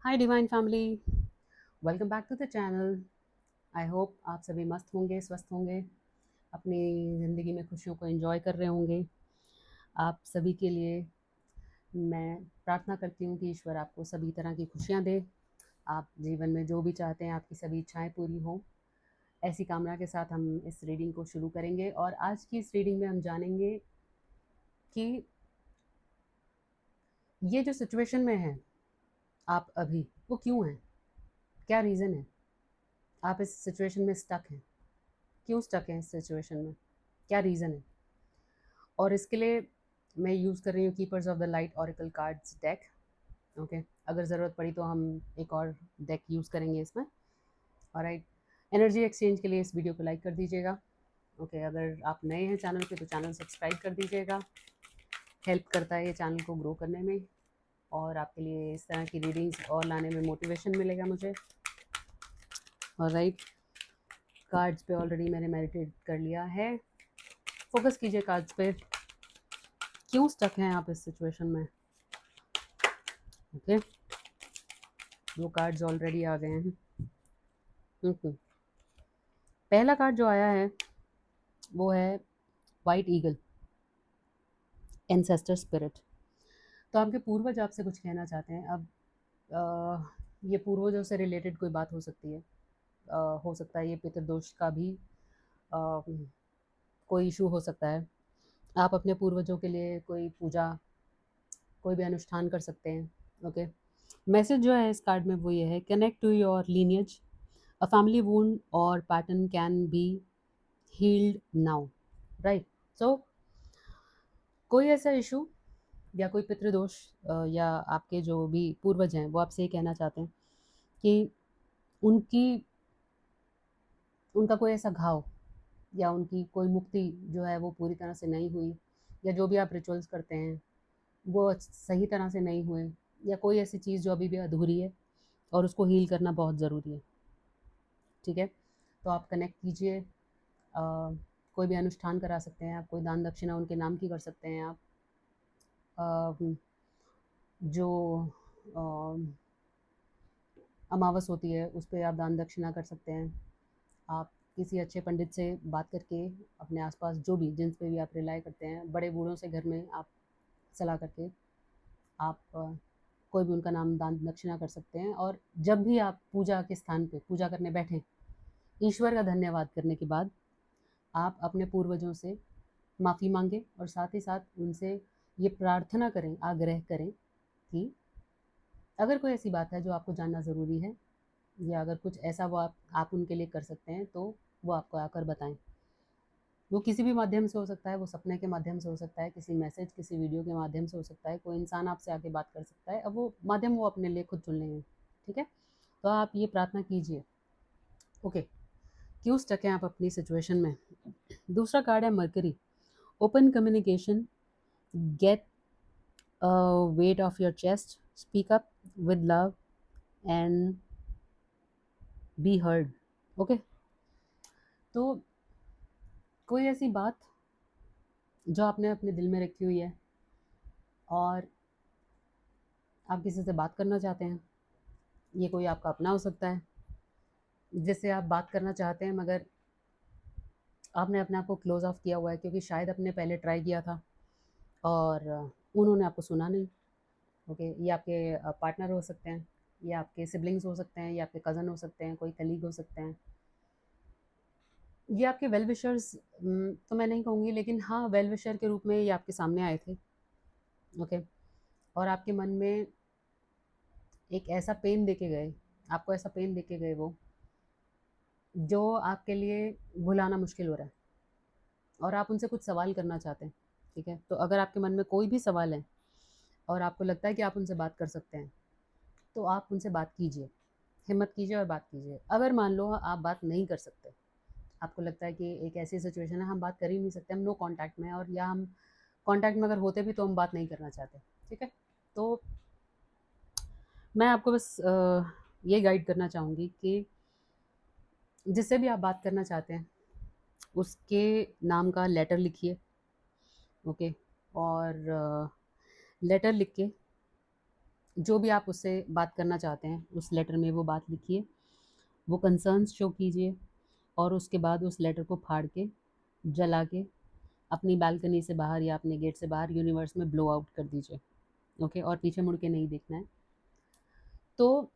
Hi divine family, welcome back to the channel. I hope आप सभी मस्त होंगे, स्वस्थ होंगे, अपनी ज़िंदगी में खुशियों को एंजॉय कर रहे होंगे। आप सभी के लिए मैं प्रार्थना करती हूँ कि ईश्वर आपको सभी तरह की खुशियाँ दे। आप जीवन में जो भी चाहते हैं आपकी सभी इच्छाएं पूरी हों, ऐसी कामना के साथ हम इस रीडिंग को शुरू करेंगे। और आज की इस रीडिंग में हम जानेंगे कि ये जो सिचुएशन में है आप अभी, वो क्यों है, क्या रीज़न है आप इस सिचुएशन में स्टक हैं, क्यों स्टक हैं इस सिचुएशन में, क्या रीज़न है। और इसके लिए मैं यूज़ कर रही हूँ keepers of the light auricle cards deck. Okay, अगर ज़रूरत पड़ी तो हम एक और डेक यूज़ करेंगे इसमें। ऑलराइट, एनर्जी एक्सचेंज के लिए इस वीडियो को लाइक कर दीजिएगा। ओके, अगर आप नए हैं चैनल पे तो चैनल सब्सक्राइब कर दीजिएगा। हेल्प करता है ये चैनल को ग्रो करने में, और आपके लिए इस तरह की रीडिंग्स और लाने में मोटिवेशन मिलेगा मुझे। ऑलराइट, कार्ड्स पे ऑलरेडी मैंने मेडिटेट कर लिया है। फोकस कीजिए कार्ड्स पे, क्यों स्टक हैं आप इस सिचुएशन में। ओके, वो कार्ड्स ऑलरेडी आ गए हैं। पहला कार्ड जो आया है वो है वाइट ईगल, एंसेस्टर स्पिरिट। तो आपके पूर्वज आपसे कुछ कहना चाहते हैं। अब ये पूर्वजों से रिलेटेड कोई बात हो सकती है। हो सकता है ये पितृदोष का भी अ, कोई इशू हो सकता है। आप अपने पूर्वजों के लिए कोई पूजा, कोई भी अनुष्ठान कर सकते हैं। ओके, मैसेज जो है इस कार्ड में वो ये है, connect to your lineage, a family wound और pattern can be healed now. Right, so कोई ऐसा इशू या कोई पितृदोष या आपके जो भी पूर्वज हैं वो आपसे ये कहना चाहते हैं कि उनकी उनका कोई ऐसा घाव या उनकी कोई मुक्ति जो है वो पूरी तरह से नहीं हुई, या जो भी आप रिचुअल्स करते हैं वो सही तरह से नहीं हुए, या कोई ऐसी चीज़ जो अभी भी अधूरी है और उसको हील करना बहुत ज़रूरी है। ठीक है, तो आप कनेक्ट कीजिए। कोई भी अनुष्ठान करा सकते हैं आप, कोई दान दक्षिणा उनके नाम की कर सकते हैं आप। अ, जो अमावस होती है उस पे आप दान दक्षिणा कर सकते हैं। आप किसी अच्छे पंडित से बात करके, अपने आसपास जो भी जिन पे भी आप रिलाई करते हैं, बड़े बूढ़ों से घर में आप सलाह करके आप कोई भी उनका नाम दान दक्षिणा कर सकते हैं। और जब भी आप पूजा के स्थान पे पूजा करने बैठें, ईश्वर का धन्यवाद करने के बाद आप अपने पूर्वजों से माफ़ी मांगें, और साथ ही साथ उनसे ये प्रार्थना करें, आग्रह करें कि अगर कोई ऐसी बात है जो आपको जानना ज़रूरी है, या अगर कुछ ऐसा वो आप उनके लिए कर सकते हैं, तो वो आपको आकर बताएं। वो किसी भी माध्यम से हो सकता है, वो सपने के माध्यम से हो सकता है, किसी मैसेज, किसी वीडियो के माध्यम से हो सकता है, कोई इंसान आपसे आके बात कर सकता है। अब वो माध्यम वो अपने लिए खुद चुन लेंगे। ठीक है, तो आप ये प्रार्थना कीजिए। ओके, क्यों स्टक हैं आप अपनी सिचुएशन में। दूसरा कार्ड है Mercury, open communication, get weight off your chest, speak up with love and be heard. Okay, तो कोई ऐसी बात जो आपने अपने दिल में रखी हुई है और आप किसी से बात करना चाहते हैं, ये कोई आपका अपना हो सकता है जिससे आप बात करना चाहते हैं, मगर आपने अपने आप को क्लोज ऑफ किया हुआ है क्योंकि शायद आपने पहले ट्राई किया था और उन्होंने आपको सुना नहीं। ओके, ये आपके पार्टनर हो सकते हैं, ये आपके सिबलिंग्स हो सकते हैं, ये आपके कज़न हो सकते हैं, कोई कलीग हो सकते हैं, ये आपके वेल विशर्स तो मैं नहीं कहूँगी, लेकिन हाँ, वेल विशर के रूप में ये आपके सामने आए थे। ओके, और आपके मन में एक ऐसा पेन देके गए, आपको ऐसा पेन देके गए वो, जो आपके लिए भुलाना मुश्किल हो रहा है, और आप उनसे कुछ सवाल करना चाहते हैं। ठीक है, तो अगर आपके मन में कोई भी सवाल है और आपको लगता है कि आप उनसे बात कर सकते हैं, तो आप उनसे बात कीजिए, हिम्मत कीजिए और बात कीजिए। अगर मान लो आप बात नहीं कर सकते, आपको लगता है कि एक ऐसी सिचुएशन है हम बात कर ही नहीं सकते, हम नो कांटेक्ट में, और या हम कांटेक्ट में अगर होते भी तो हम बात नहीं करना चाहते। ठीक है, तो मैं आपको बस ये गाइड करना चाहूँगी कि जिससे भी आप बात करना चाहते हैं उसके नाम का लेटर लिखिए। ओके, और लेटर लिख के जो भी आप उससे बात करना चाहते हैं उस लेटर में वो बात लिखिए, वो कंसर्न्स शो कीजिए, और उसके बाद उस लेटर को फाड़ के, जला के, अपनी बालकनी से बाहर या अपने गेट से बाहर यूनिवर्स में ब्लो आउट कर दीजिए। ओके, और पीछे मुड़ के नहीं देखना है। तो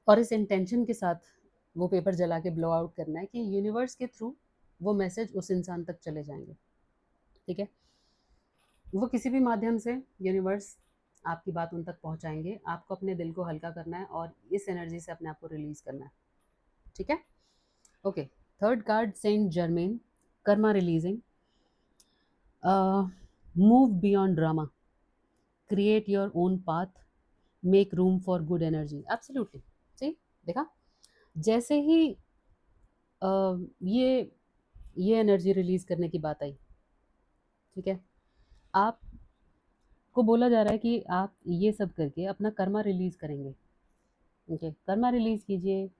और इस इंटेंशन के साथ वो पेपर जला के ब्लो आउट करना है कि यूनिवर्स के थ्रू वो मैसेज उस इंसान तक चले जाएंगे। ठीक है, वो किसी भी माध्यम से यूनिवर्स आपकी बात उन तक पहुंचाएंगे। आपको अपने दिल को हल्का करना है और इस एनर्जी से अपने आप को रिलीज करना है। ठीक है, okay. Third card, Saint Germain, karma releasing, move beyond drama, create your own path, make room for good energy. Absolutely सही। देखा, जैसे ही ये एनर्जी रिलीज करने की बात आई, ठीक है, आपको बोला जा रहा है कि आप ये सब करके अपना कर्मा रिलीज करेंगे। ओके, कर्मा रिलीज कीजिए,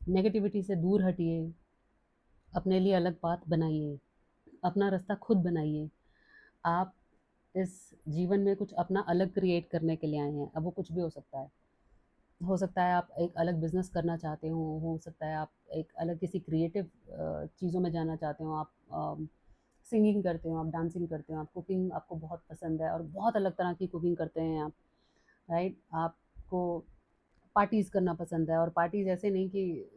नेगेटिविटी से दूर हटिए, अपने लिए अलग पाथ बनाइए, अपना रास्ता खुद बनाइए। आप इस जीवन में कुछ अपना अलग क्रिएट करने के लिए आए हैं। अब वो कुछ भी हो सकता है। हो सकता है आप एक अलग बिजनेस करना चाहते हो सकता है आप एक अलग किसी क्रिएटिव चीज़ों में जाना चाहते हो, आप सिंगिंग करते हो, आप डांसिंग करते हो, आप कुकिंग आपको बहुत पसंद है और बहुत अलग तरह की कुकिंग करते हैं आप, राइट। आपको पार्टीज़ करना पसंद है, और पार्टीज़ ऐसे नहीं कि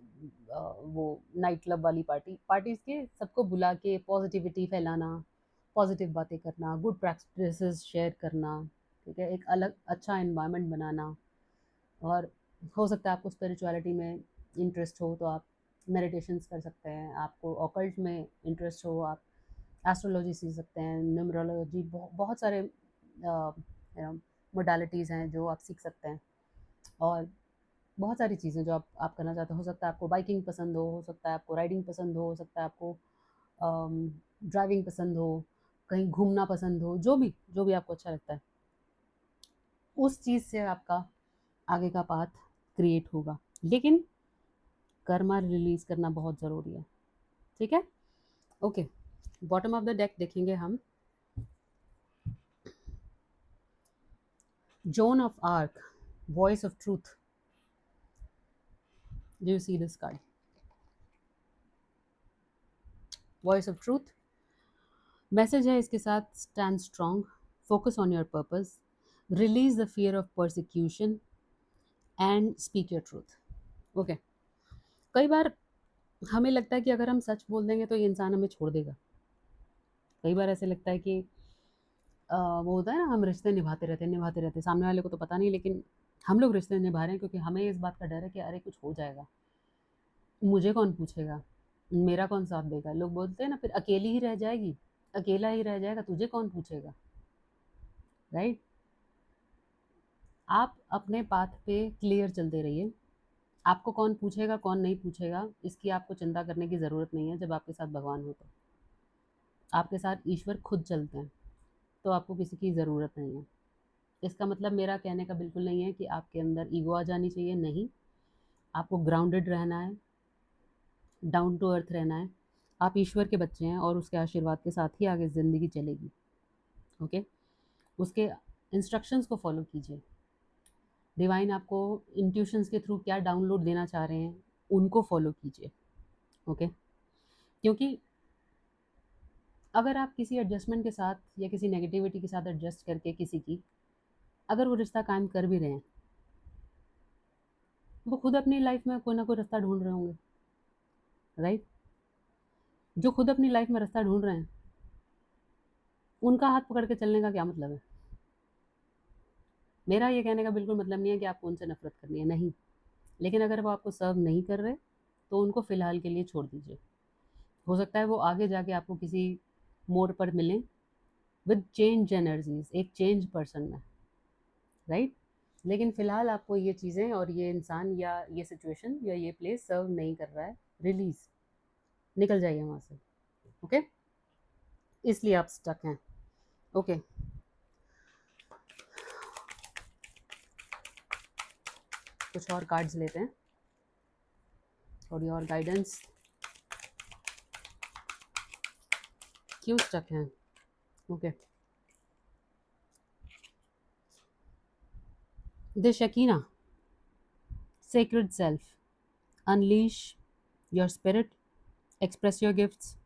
वो नाइट क्लब वाली पार्टीज़ के सबको बुला के पॉजिटिविटी फैलाना, पॉजिटिव बातें करना, गुड प्रैक्टिसेस शेयर करना, ठीक है, एक अलग अच्छा एनवायरनमेंट बनाना। और हो सकता है आपको स्पिरिचुअलिटी में इंटरेस्ट हो तो आप मेडिटेशंस कर सकते हैं, आपको ऑकल्ट में इंटरेस्ट हो आप एस्ट्रोलॉजी सीख सकते हैं, न्यूमरोलॉजी, बहुत सारे मोडालिटीज़ हैं जो आप सीख सकते हैं। और बहुत सारी चीज़ें जो आप करना चाहते हो सकता है आपको बाइकिंग पसंद हो सकता है आपको राइडिंग पसंद हो सकता है आपको ड्राइविंग पसंद हो, कहीं घूमना पसंद हो, जो भी आपको अच्छा लगता है, उस चीज़ से आपका आगे का पाथ क्रिएट होगा। लेकिन कर्मा रिलीज करना बहुत ज़रूरी है। ठीक है, okay. Bottom of the deck देखेंगे हम। Zone of arc, voice of truth. Do you see this card? Voice of truth message है इसके साथ, stand strong, focus on your purpose, release the fear of persecution and speak your truth. Okay, कई बार हमें लगता है कि अगर हम सच बोल देंगे तो ये इंसान हमें छोड़ देगा। कई बार ऐसे लगता है कि वो होता है ना, हम रिश्ते निभाते रहते, सामने वाले को तो पता नहीं, लेकिन हम लोग रिश्ते निभा रहे हैं क्योंकि हमें इस बात का डर है कि अरे कुछ हो जाएगा, मुझे कौन पूछेगा, मेरा कौन साथ देगा। लोग बोलते हैं ना, फिर अकेली ही रह जाएगी, अकेला ही रह जाएगा, तुझे कौन पूछेगा, राइट। आप अपने पाथ पे क्लियर चलते रहिए। आपको कौन पूछेगा कौन नहीं पूछेगा इसकी आपको चिंता करने की ज़रूरत नहीं है। जब आपके साथ भगवान हो तो आपके साथ ईश्वर खुद चलते हैं, तो आपको किसी की ज़रूरत नहीं है। इसका मतलब मेरा कहने का बिल्कुल नहीं है कि आपके अंदर ईगो आ जानी चाहिए, नहीं। आपको ग्राउंडेड रहना है, डाउन टू अर्थ रहना है। आप ईश्वर के बच्चे हैं और उसके आशीर्वाद के साथ ही आगे ज़िंदगी चलेगी। ओके, उसके इंस्ट्रक्शंस को फॉलो कीजिए। डिवाइन आपको इंट्यूशंस के थ्रू क्या डाउनलोड देना चाह रहे हैं उनको फॉलो कीजिए। ओके, क्योंकि अगर आप किसी एडजस्टमेंट के साथ या किसी नेगेटिविटी के साथ एडजस्ट करके किसी की अगर वो रिश्ता कायम कर भी रहे हैं, वो खुद अपनी लाइफ में कोई ना कोई रास्ता ढूंढ रहे होंगे, राइट। जो खुद अपनी लाइफ में रास्ता ढूंढ रहे हैं उनका हाथ पकड़ के चलने का क्या मतलब है। मेरा ये कहने का बिल्कुल मतलब नहीं है कि आपको उनसे नफरत करनी है, नहीं। लेकिन अगर वो आपको सर्व नहीं कर रहे तो उनको फ़िलहाल के लिए छोड़ दीजिए। हो सकता है वो आगे जाके आपको किसी मोड़ पर मिलें विद चेंज एनर्जीज, एक चेंज पर्सन में, राइट। लेकिन फ़िलहाल आपको ये चीज़ें और ये इंसान या ये सिचुएशन या ये प्लेस सर्व नहीं कर रहा है, रिलीज़, निकल जाइए वहाँ से। ओके, इसलिए आप स्टक हैं। ओके, कुछ और कार्ड्स लेते हैं, थोड़ी और गाइडेंस। क्यों स्टक हैं? Okay, The Shekinah, sacred self, unleash your spirit, express your gifts,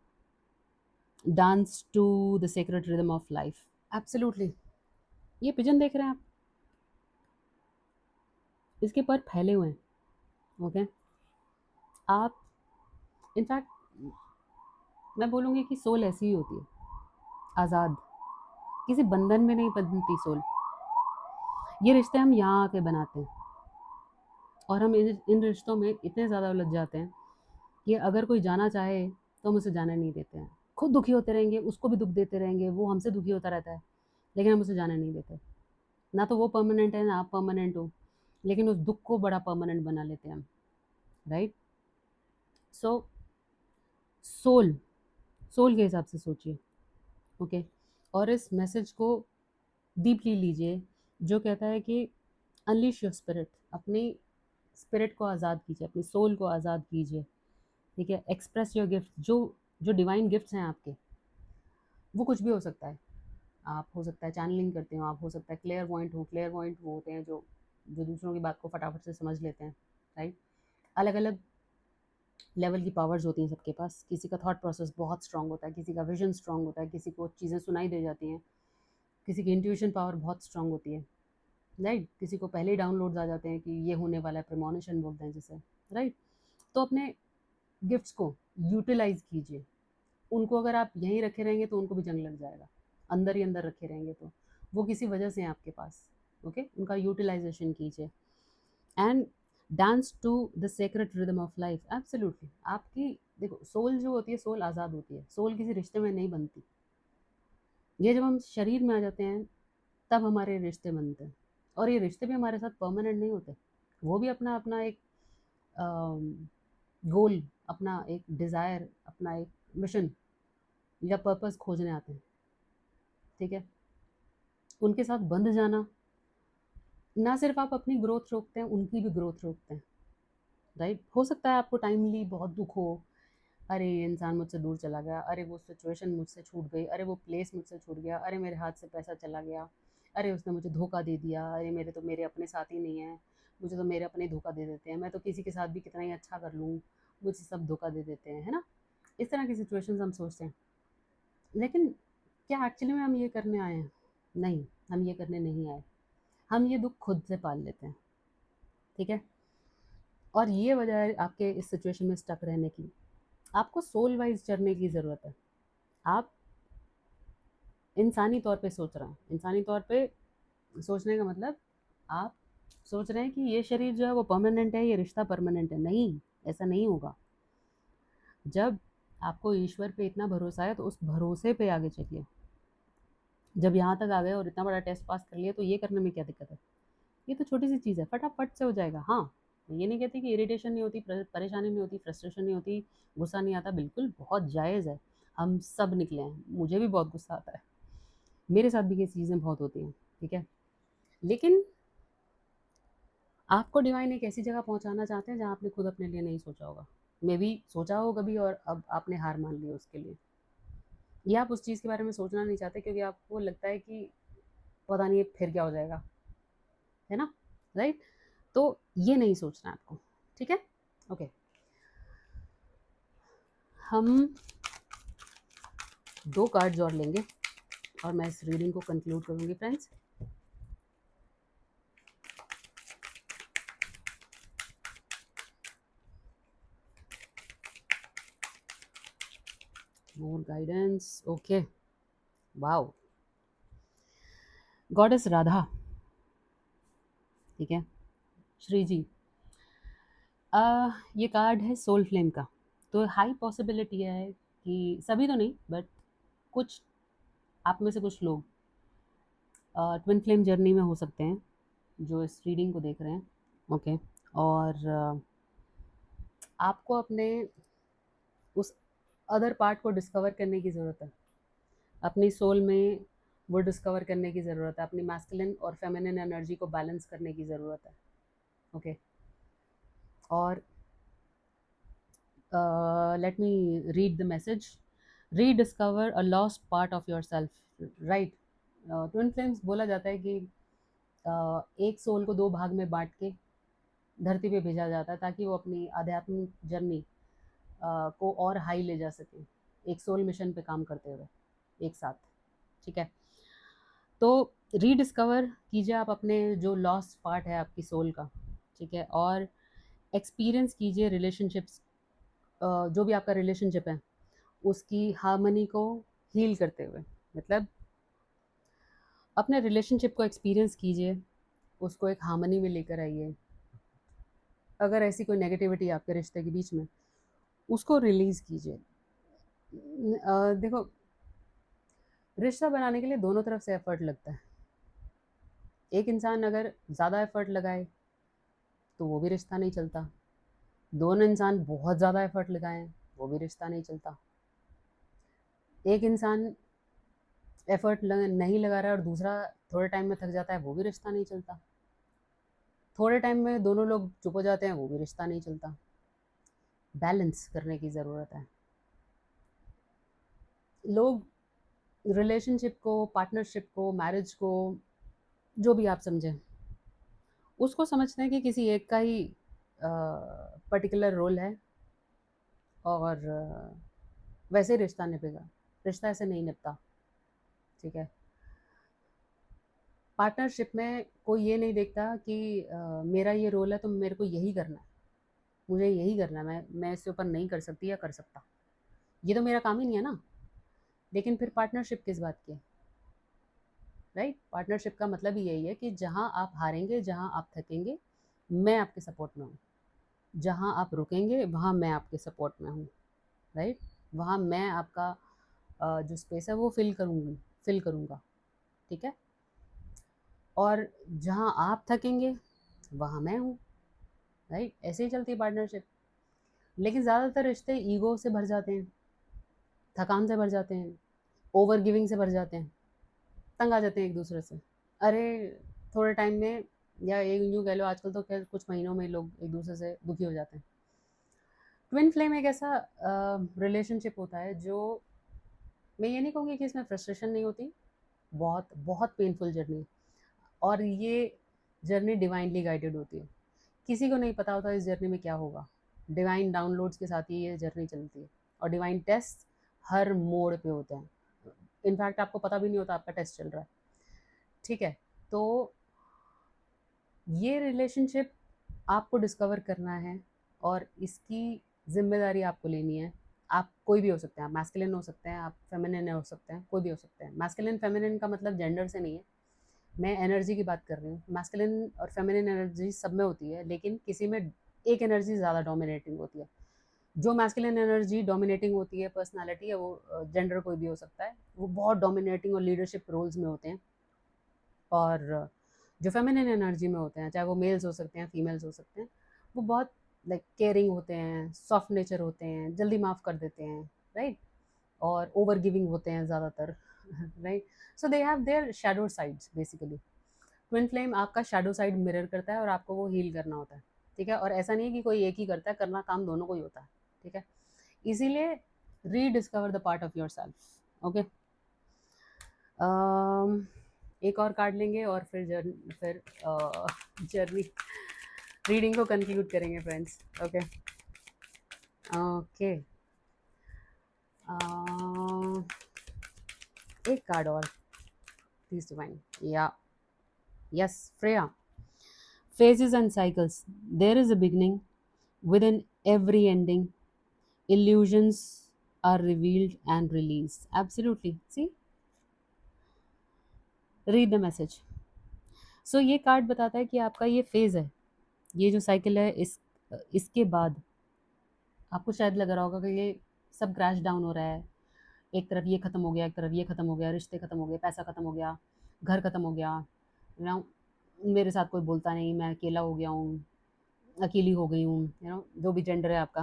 dance to the sacred rhythm of life. Absolutely. ये पिजन देख रहे हैं आप, इसके पर फैले हुए हैं. ओके, आप इनफैक्ट मैं बोलूँगी कि सोल ऐसी ही होती है, आज़ाद, किसी बंधन में नहीं बंधती सोल. ये रिश्ते हम यहाँ आके बनाते हैं, और हम इन रिश्तों में इतने ज़्यादा उलझ जाते हैं कि अगर कोई जाना चाहे तो हम उसे जाने नहीं देते हैं. खुद दुखी होते रहेंगे, उसको भी दुख देते रहेंगे, वो हमसे दुखी होता रहता है, लेकिन हम उसे जाने नहीं देते. ना तो वो परमानेंट है, ना आप परमानेंट हो, लेकिन उस दुख को बड़ा परमानेंट बना लेते हैं हम. राइट. सो सोल, सोल के हिसाब से सोचिए. ओके. और इस मैसेज को डीपली लीजिए, जो कहता है कि अनलीश योर स्पिरिट, अपनी स्पिरिट को आज़ाद कीजिए, अपनी सोल को आज़ाद कीजिए. ठीक है. एक्सप्रेस योर गिफ्ट, जो जो डिवाइन गिफ्ट्स हैं आपके, वो कुछ भी हो सकता है. आप हो सकता है चैनलिंग करते हो, आप हो सकता है क्लियर पॉइंट हो. क्लियर पॉइंट वो होते हैं जो जो दूसरों की बात को फटाफट से समझ लेते हैं. राइट. अलग अलग लेवल की पावर्स होती हैं सबके पास. किसी का थॉट प्रोसेस बहुत स्ट्रांग होता है, किसी का विजन स्ट्रांग होता है, किसी को चीज़ें सुनाई दे जाती हैं, किसी की इंट्यूशन पावर बहुत स्ट्रांग होती है. राइट. किसी को पहले ही डाउनलोड्स आ जाते हैं कि ये होने वाला है, प्रेमोनिशन बोलते हैं जिसे. राइट. तो अपने गिफ्ट्स को यूटिलाइज कीजिए. उनको अगर आप यहीं रखे रहेंगे तो उनको भी जंग लग जाएगा. अंदर ही अंदर रखे रहेंगे तो वो किसी वजह से हैं आपके पास. ओके. उनका यूटिलाइजेशन कीजिए. And dance to the secret rhythm of life. Absolutely. आपकी देखो, सोल जो होती है, सोल आज़ाद होती है. सोल किसी रिश्ते में नहीं बनती. ये जब हम शरीर में आ जाते हैं तब हमारे रिश्ते बनते हैं. और ये रिश्ते भी हमारे साथ परमानेंट नहीं होते. वो भी अपना अपना एक गोल, अपना एक डिज़ायर, अपना एक मिशन या पर्पस खोजने आते हैं. ठीक है. उनके साथ बंध जाना, ना सिर्फ आप अपनी ग्रोथ रोकते हैं, उनकी भी ग्रोथ रोकते हैं. राइट. हो सकता है आपको टाइमली बहुत दुख हो, अरे ये इंसान मुझसे दूर चला गया, अरे वो सिचुएशन मुझसे छूट गई, अरे वो प्लेस मुझसे छूट गया, अरे मेरे हाथ से पैसा चला गया, अरे उसने मुझे धोखा दे दिया, अरे मेरे अपने साथ ही नहीं है, मुझे तो मेरे अपने धोखा दे देते हैं, मैं तो किसी के साथ भी कितना ही अच्छा कर लूँ, मुझे सब धोखा दे देते हैं, है ना. इस तरह की सिचुएशंस हम सोचते हैं. लेकिन क्या एक्चुअली में हम ये करने आए हैं? नहीं, हम ये करने नहीं आए. हम ये दुख खुद से पाल लेते हैं. ठीक है. और ये वजह है आपके इस सिचुएशन में स्टक रहने की. आपको सोल वाइज चलने की ज़रूरत है. आप इंसानी तौर पे सोच रहे हैं. इंसानी तौर पे सोचने का मतलब, आप सोच रहे हैं कि ये शरीर जो है वो परमानेंट है, ये रिश्ता परमानेंट है. नहीं, ऐसा नहीं होगा. जब आपको ईश्वर पे इतना भरोसा है तो उस भरोसे पे आगे चलिए. जब यहाँ तक आ गए और इतना बड़ा टेस्ट पास कर लिया तो ये करने में क्या दिक्कत है? ये तो छोटी सी चीज़ है, फटाफट से हो जाएगा. हाँ, मैं ये नहीं कहती कि इरिटेशन नहीं होती, परेशानी नहीं होती, फ्रस्ट्रेशन नहीं होती, गुस्सा नहीं आता. बिल्कुल बहुत जायज़ है. हम सब निकले हैं, मुझे भी बहुत गुस्सा आता है, मेरे साथ भी ये चीज़ें बहुत होती हैं. ठीक है. लेकिन आपको डिवाइन एक ऐसी जगह पहुंचाना चाहते हैं जहां आपने खुद अपने लिए नहीं सोचा होगा. मे बी सोचा हो कभी और अब आपने हार मान ली उसके लिए, या आप उस चीज़ के बारे में सोचना नहीं चाहते क्योंकि आपको लगता है कि पता नहीं फिर क्या हो जाएगा, है ना. राइट. तो ये नहीं सोचना आपको. ठीक है. ओके. हम 2 कार्ड्स और लेंगे और मैं इस रीडिंग को कंक्लूड करूंगी फ्रेंड्स. मोर guidance. Okay. Wow. Goddess Radha. ठीक है. श्री जी. ये कार्ड है सोल फ्लेम का. तो हाई पॉसिबिलिटी है कि सभी तो नहीं, बट कुछ आप में से कुछ लोग ट्विन फ्लेम जर्नी में हो सकते हैं जो इस रीडिंग को देख रहे हैं. ओके. और आपको अपने उस अदर पार्ट को डिस्कवर करने की ज़रूरत है. अपनी सोल में वो डिस्कवर करने की ज़रूरत है. अपनी मैस्कुलिन और फेमिनिन एनर्जी को बैलेंस करने की ज़रूरत है. ओके. और let me read the message. Rediscover a lost part of yourself. Right. Twin flames बोला जाता है कि एक सोल को 2 भाग में बाँट के धरती पे भेजा जाता है ताकि वो अपनी आध्यात्मिक जर्नी को और हाई ले जा सकें, एक सोल मिशन पे काम करते हुए एक साथ, ठीक है? तो रीडिस्कवर कीजिए आप अपने जो लॉस्ट पार्ट है आपकी सोल का, ठीक है? और एक्सपीरियंस कीजिए रिलेशनशिप्स, जो भी आपका रिलेशनशिप है, उसकी हार्मनी को हील करते हुए। मतलब अपने रिलेशनशिप को एक्सपीरियंस कीजिए, उसको एक हार्मनी में लेकर आइए। अगर ऐसी कोई नेगेटिविटी आपके रिश्ते के बीच में, उसको रिलीज़ कीजिए। देखो, रिश्ता बनाने के लिए दोनों तरफ से एफ़र्ट लगता है। एक इंसान अगर ज़्यादा एफ़र्ट लगाए, तो वो भी रिश्ता नहीं चलता। दोनों इंसान बहुत ज़्यादा एफ़र्ट लगाएँ, वो भी रिश्ता नहीं चलता। एक इंसान एफ़र्ट नहीं लगा रहा है और दूसरा थोड़े टाइम में थक जाता है, वो भी रिश्ता नहीं चलता। थोड़े टाइम में दोनों लोग चुप हो जाते हैं, वो भी रिश्ता नहीं चलता। बैलेंस करने की ज़रूरत है। लोग रिलेशनशिप को, पार्टनरशिप को, मैरिज को, जो भी आप समझें, उसको समझते हैं कि किसी एक का ही पर्टिकुलर रोल है और वैसे ही रिश्ता निभेगा। रिश्ता ऐसे नहीं निभता, ठीक है? पार्टनरशिप में कोई ये नहीं देखता कि मेरा ये रोल है तो मेरे को यही करना है, मुझे यही करना है, मैं इससे ऊपर नहीं कर सकती या कर सकता। ये तो मेरा काम ही नहीं है ना। लेकिन फिर पार्टनरशिप किस बात की है, राइट? पार्टनरशिप का मतलब ही यही है कि जहाँ आप हारेंगे, जहाँ आप थकेंगे, मैं आपके सपोर्ट में हूँ। जहाँ आप रुकेंगे, वहाँ मैं आपके सपोर्ट में हूँ, राइट? वहाँ मैं आपका जो स्पेस है वो फिल करूँगा, ठीक है? और जहाँ आप थकेंगे, वहाँ मैं हूँ, राइट? ऐसे ही चलती है पार्टनरशिप। लेकिन ज़्यादातर रिश्ते ईगो से भर जाते हैं, थकान से भर जाते हैं, ओवर गिविंग से भर जाते हैं, तंग आ जाते हैं एक दूसरे से। अरे थोड़े टाइम में, या एक यूँ कह लो, आजकल तो खैर कुछ महीनों में लोग एक दूसरे से दुखी हो जाते हैं। ट्विन फ्लेम एक ऐसा रिलेशनशिप होता है जो, मैं ये नहीं कहूँगी कि इसमें फ्रस्ट्रेशन नहीं होती, बहुत बहुत पेनफुल जर्नी, और ये जर्नी डिवाइनली गाइडेड होती है। किसी को नहीं पता होता इस जर्नी में क्या होगा। डिवाइन डाउनलोड्स के साथ ही ये जर्नी चलती है, और डिवाइन टेस्ट हर मोड़ पे होते हैं। इनफैक्ट आपको पता भी नहीं होता आपका टेस्ट चल रहा है, ठीक है? तो ये रिलेशनशिप आपको डिस्कवर करना है, और इसकी ज़िम्मेदारी आपको लेनी है। आप कोई भी हो सकते हैं, आप मैस्कुलिन हो सकते हैं, आप फेमिनिन हो सकते हैं, कोई भी हो सकते हैं। मैस्कुलिन फेमिनिन का मतलब जेंडर से नहीं है, मैं एनर्जी की बात कर रही हूँ। मैस्कुलिन और फेमिनिन एनर्जी सब में होती है, लेकिन किसी में एक एनर्जी ज़्यादा डोमिनेटिंग होती है। जो मैस्कुलिन एनर्जी डोमिनेटिंग होती है, पर्सनैलिटी है, वो जेंडर कोई भी हो सकता है, वो बहुत डोमिनेटिंग और लीडरशिप रोल्स में होते हैं। और जो फेमिनिन एनर्जी में होते हैं, चाहे वो मेल्स हो सकते हैं, फीमेल्स हो सकते हैं, वो बहुत लाइक केयरिंग होते हैं, सॉफ्ट नेचर होते हैं, जल्दी माफ़ कर देते हैं, राइट? और ओवर गिविंग होते हैं ज़्यादातर, right? So they have their shadow sides basically. Twin flame आपका शैडो साइड मिरर करता है और आपको वो हील करना होता है, ठीक है? और ऐसा नहीं है कि कोई एक ही करता है, करना काम दोनों को ही होता है, ठीक है? इसीलिए rediscover the part of your self, okay? एक और कार्ड लेंगे और फिर जर्नी रीडिंग को कंक्लूड करेंगे फ्रेंड्स, ओके? ओके, एक कार्ड और प्लीज डिवाइन, या yes Freya. Phases and cycles. There is a beginning within every ending. Illusions are revealed and released. Absolutely. See? Read the message. So ये card बताता है कि आपका ये फेज़ है, ये जो साइकिल है, इसके बाद आपको शायद लग रहा होगा कि ये सब क्रैश डाउन हो रहा है। एक तरफ ये ख़त्म हो गया, एक तरफ ये ख़त्म हो गया, रिश्ते ख़त्म हो गए, पैसा ख़त्म हो गया, घर ख़त्म हो गया, यू नो, मेरे साथ कोई बोलता नहीं, मैं अकेला हो गया हूँ, अकेली हो गई हूँ, यू नो, जो भी जेंडर है आपका।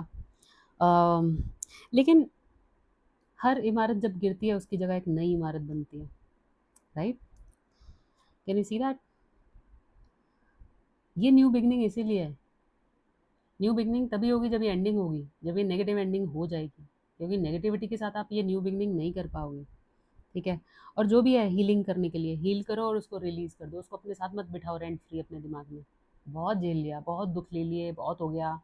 अम, लेकिन हर इमारत जब गिरती है, उसकी जगह एक नई इमारत बनती है, right? Can you see that? ये न्यू बिगनिंग इसीलिए है। न्यू बिगनिंग तभी होगी जब ये एंडिंग होगी, जब ये नेगेटिव एंडिंग हो जाएगी, क्योंकि नेगेटिविटी के साथ आप ये न्यू बिगनिंग नहीं कर पाओगे, ठीक है? और जो भी है हीलिंग करने के लिए हील करो और उसको रिलीज़ कर दो, उसको अपने साथ मत बिठाओ रेंट फ्री अपने दिमाग में। बहुत झेल लिया, बहुत दुःख ले लिए, बहुत हो गया,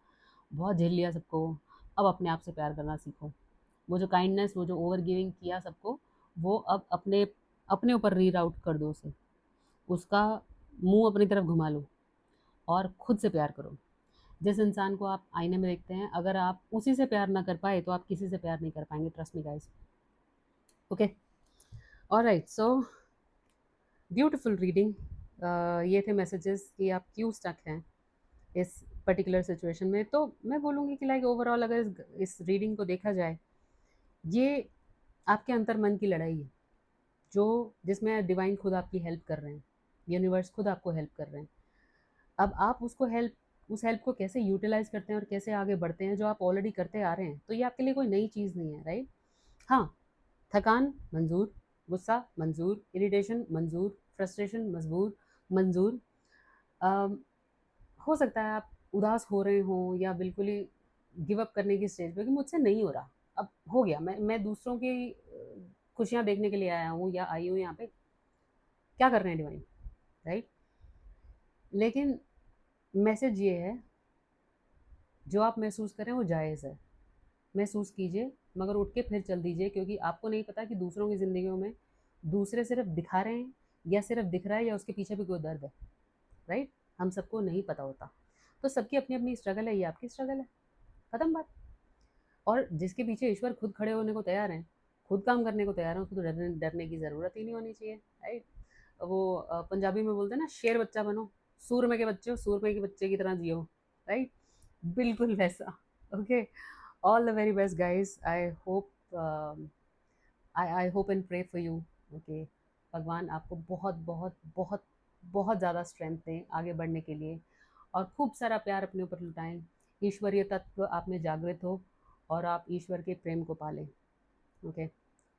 बहुत झेल लिया सबको, अब अपने आप से प्यार करना सीखो। वो जो काइंडनेस, वो जो ओवर गिविंग किया सबको, वो अब अपने अपने ऊपर रीराउट कर दो उसे। उसका मुँह अपनी तरफ घुमा लो और खुद से प्यार करो। जिस इंसान को आप आईने में देखते हैं, अगर आप उसी से प्यार ना कर पाए, तो आप किसी से प्यार नहीं कर पाएँगे, trust me guys. Okay? Alright, so beautiful reading. ये थे मैसेजेस कि आप क्यों स्टक हैं इस पर्टिकुलर सिचुएशन में। तो मैं बोलूँगी कि लाइक ओवरऑल अगर इस रीडिंग को देखा जाए, ये आपके अंतर मन की लड़ाई है, जो जिसमें डिवाइन खुद आपकी हेल्प कर रहे हैं, यूनिवर्स खुद आपको हेल्प कर रहे हैं। अब आप उसको हेल्प उस हेल्प को कैसे यूटिलाइज करते हैं और कैसे आगे बढ़ते हैं, जो आप ऑलरेडी करते आ रहे हैं, तो ये आपके लिए कोई नई चीज़ नहीं है, राइट? हाँ, थकान मंजूर, गुस्सा मंजूर, इरिटेशन मंजूर, फ्रस्ट्रेशन मजबूर मंजूर। अम, हो सकता है आप उदास हो रहे हों या बिल्कुल ही गिव अप करने की स्टेज पे कि मुझसे नहीं हो रहा, अब हो गया, मैं दूसरों की खुशियाँ देखने के लिए आया हूँ या आई हूँ यहाँ पे, क्या कर रहे हैं डिवाइन, राइट? लेकिन मैसेज ये है, जो आप महसूस कर रहे हैं वो जायज़ है, महसूस कीजिए, मगर उठ के फिर चल दीजिए, क्योंकि आपको नहीं पता कि दूसरों की ज़िंदगियों में दूसरे सिर्फ दिखा रहे हैं या सिर्फ दिख रहा है या उसके पीछे भी कोई दर्द है, राइट? हम सबको नहीं पता होता। तो सबकी अपनी अपनी स्ट्रगल है, ये आपकी स्ट्रगल है, ख़त्म बात। और जिसके पीछे ईश्वर खुद खड़े होने को तैयार हैं, खुद काम करने को तैयार हैं, उसको तो डरने डरने की ज़रूरत ही नहीं होनी चाहिए, राइट? वो पंजाबी में बोलते हैं ना, शेर बच्चा बनो, सूरमे के बच्चे हो, सूरमे के बच्चे की तरह जियो, राइट? बिल्कुल वैसा। Okay, all the very best guys. I hope and pray for you. Okay, भगवान आपको बहुत बहुत बहुत बहुत ज़्यादा स्ट्रेंथ दें आगे बढ़ने के लिए, और खूब सारा प्यार अपने ऊपर लुटाएं, ईश्वरीय तत्व आप में जागृत हो और आप ईश्वर के प्रेम को पालें। ओके,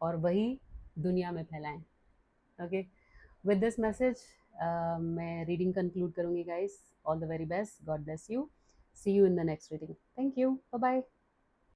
और वही दुनिया में फैलाएं। ओके, विद दिस मैसेज मैं रीडिंग कंक्लूड करूँगी guys. All the very best, God bless you, see you in the next reading. Thank you, bye bye.